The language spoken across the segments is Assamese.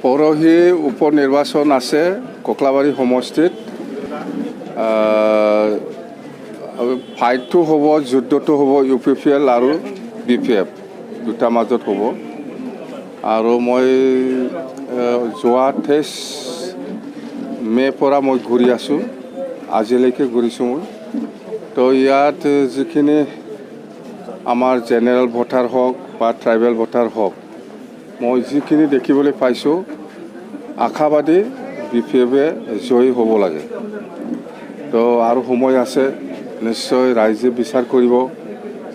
পৰহি উপ নিৰ্বাচন আছে ককলাবাৰী সমষ্টিত। ফাইটটো হ'ব, যুদ্ধটো হ'ব UPPL আৰু BPF দুটাৰ মাজত হ'ব। আৰু মই যোৱা 23 মে'ৰ পৰা মই ঘূৰি আছোঁ, আজিলৈকে ঘূৰিছোঁ মই। তো ইয়াত যিখিনি আমাৰ জেনেৰেল ভোটাৰ হওক বা ট্ৰাইবেল ভোটাৰ হওক, মই যিখিনি দেখিবলৈ পাইছোঁ, আশাবাদী BPF-এ জয়ী হ'ব লাগে। তো আৰু সময় আছে, নিশ্চয় ৰাইজে বিচাৰ কৰিব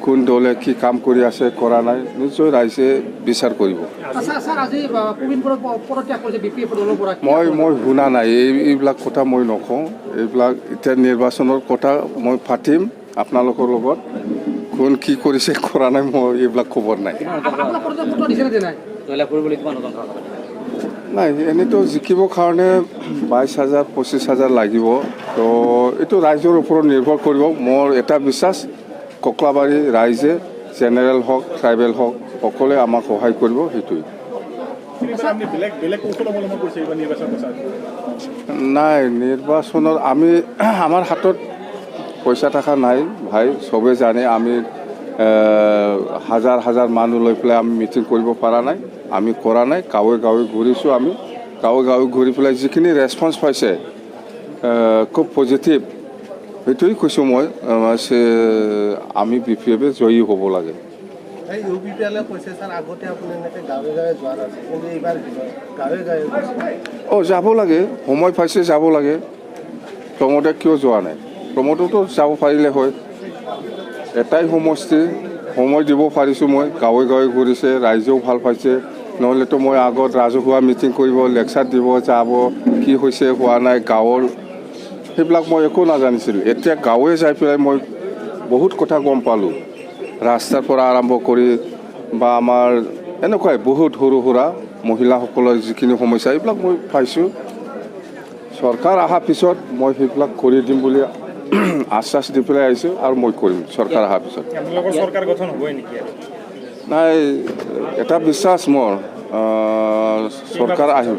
কোন দলে কি কাম কৰি আছে কৰা নাই, নিশ্চয় ৰাইজে বিচাৰ কৰিব। মই শুনা নাই, এইবিলাক কথা মই নকওঁ। এইবিলাক এতিয়া নিৰ্বাচনৰ কথা মই পাতিম আপোনালোকৰ লগত। কোন কি কৰিছে কৰা নাই মই এইবিলাক খবৰ নাই। নাই, এনেতো জিকিবৰ কাৰণে 22,000 25,000 লাগিব। তো এইটো ৰাইজৰ ওপৰত নিৰ্ভৰ কৰিব। মোৰ এটা বিশ্বাস, ককলাবাৰী ৰাইজে জেনেৰেল হওক ট্ৰাইবেল হওক সকলোৱে আমাক সহায় কৰিব, সেইটোৱেই। নাই, নিৰ্বাচনত আমাৰ হাতত পইচা থকা নাই ভাই, চবে জানে। আমি হাজাৰ হাজাৰ মানুহ লৈ পেলাই আমি মিটিং কৰিব পৰা নাই, আমি কৰা নাই। গাঁৱে গাঁৱে ঘূৰিছোঁ, আমি গাঁৱে গাঁৱে ঘূৰি পেলাই যিখিনি ৰেছপন্স পাইছে খুব পজিটিভ, সেইটোৱেই কৈছোঁ মই। আমি BPF-এ জয়ী হ'ব লাগে। যাব লাগে, সময় পাইছে যাব লাগে। প্ৰমোদে কিয় যোৱা নাই? প্ৰমোদতো যাব পাৰিলে হয়। এটাই সমষ্টি, সময় দিব পাৰিছোঁ মই। গাঁৱে গাঁৱে ঘূৰিছে, ৰাইজেও ভাল পাইছে। নহ'লেতো মই আগত ৰাজহুৱা মিটিং কৰিব, লেকচাৰ দিব যাব, কি হৈছে হোৱা নাই গাঁৱৰ, সেইবিলাক মই একো নাজানিছিলোঁ। এতিয়া গাঁৱে যাই পেলাই মই বহুত কথা গম পালোঁ, ৰাস্তাৰ পৰা আৰম্ভ কৰি বা আমাৰ এনেকুৱাই বহুত সৰু সুৰা মহিলাসকলৰ যিখিনি সমস্যা, এইবিলাক মই পাইছোঁ। চৰকাৰ অহাৰ পিছত মই সেইবিলাক কৰি দিম বুলি আশ্বাস দি পেলাই আহিছোঁ, আৰু মই কৰিম চৰকাৰ অহাৰ পিছত। চৰকাৰ গঠন হ'বই নেকি? নাই, এটা বিশ্বাস মোৰ, চৰকাৰ আহিব।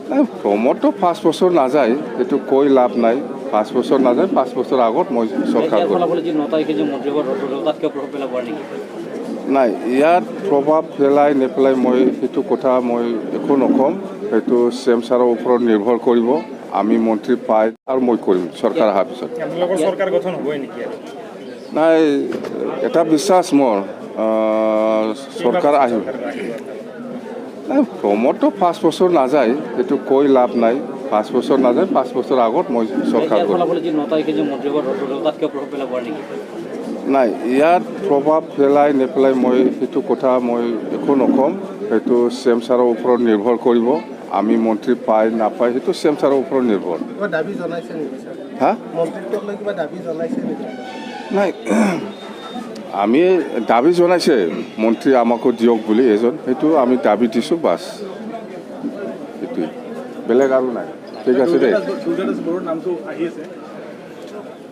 নাই, প্ৰমোদটো 5 বছৰ নাযায়, এইটো কৈ লাভ নাই। 5 বছৰ নাযায়, 5 বছৰ আগত মই চৰকাৰ নাই, ইয়াত প্ৰভাৱ পেলাই নেপেলাই মই সেইটো কথা মই একো নক'ম। সেইটো CM ছাৰৰ ওপৰত নিৰ্ভৰ কৰিব। আমি মন্ত্ৰী পাই আৰু মই কৰিম চৰকাৰ অহাৰ পিছত। চৰকাৰ গঠন হ'বই নেকি? নাই, এটা বিশ্বাস মোৰ, চৰকাৰ আহিব। নাই, প্ৰমোদটো 5 বছৰ নাযায়, এইটো কৈ লাভ নাই। 5 বছৰ নাযায়, 5 বছৰ আগত মই চৰকাৰ নাই, ইয়াত প্ৰভাৱ পেলাই নেপেলাই মই সেইটো কথা মই একো নক'ম। সেইটো CM ছাৰৰ ওপৰত নিৰ্ভৰ কৰিব। আমি মন্ত্ৰী পাই নাপায়, সেইটো CM ছাৰৰ ওপৰত নিৰ্ভৰ। নাই, আমি দাবী জনাইছে মন্ত্ৰী আমাকো দিয়ক বুলি এজন, সেইটো আমি দাবী দিছোঁ, বাছ সেইটোৱে, বেলেগ আৰু নাই। ঠিক আছে দেই।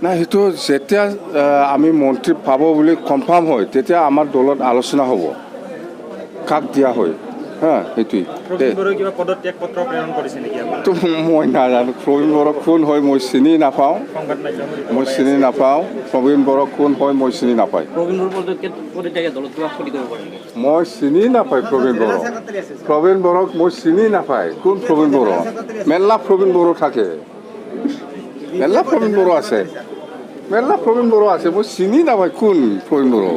নাই, সেইটো যেতিয়া আমি মন্ত্ৰী পাব বুলি কনফাৰ্ম হয়, তেতিয়া আমাৰ দলত আলোচনা হ'ব কাক দিয়া হয়। সেইটোৱেই। মই নাজানো প্ৰবীণ বড়ো কোন হয়, মই চিনি নাপাওঁ। প্ৰবীণ বড়ো কোন হয় মই চিনি নাপায়। মই চিনি নাপায় প্ৰবীণ বড়োক মই চিনি নাপায়। কোন প্ৰবীণ বড়ো? মেলা প্ৰবীণ বড়ো থাকে, মেলা প্ৰবীণ বড়ো আছে, মই চিনি নাপায় কোন প্ৰবীণ বড়ো।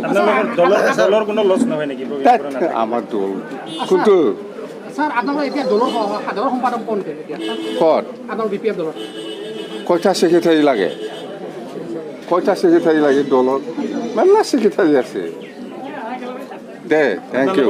আমাৰ দল কোনটো? কয়টা ছেক্ৰেটাৰী লাগে? দলত মেলা ছেক্ৰেটাৰী আছে। দে, থেংক ইউ।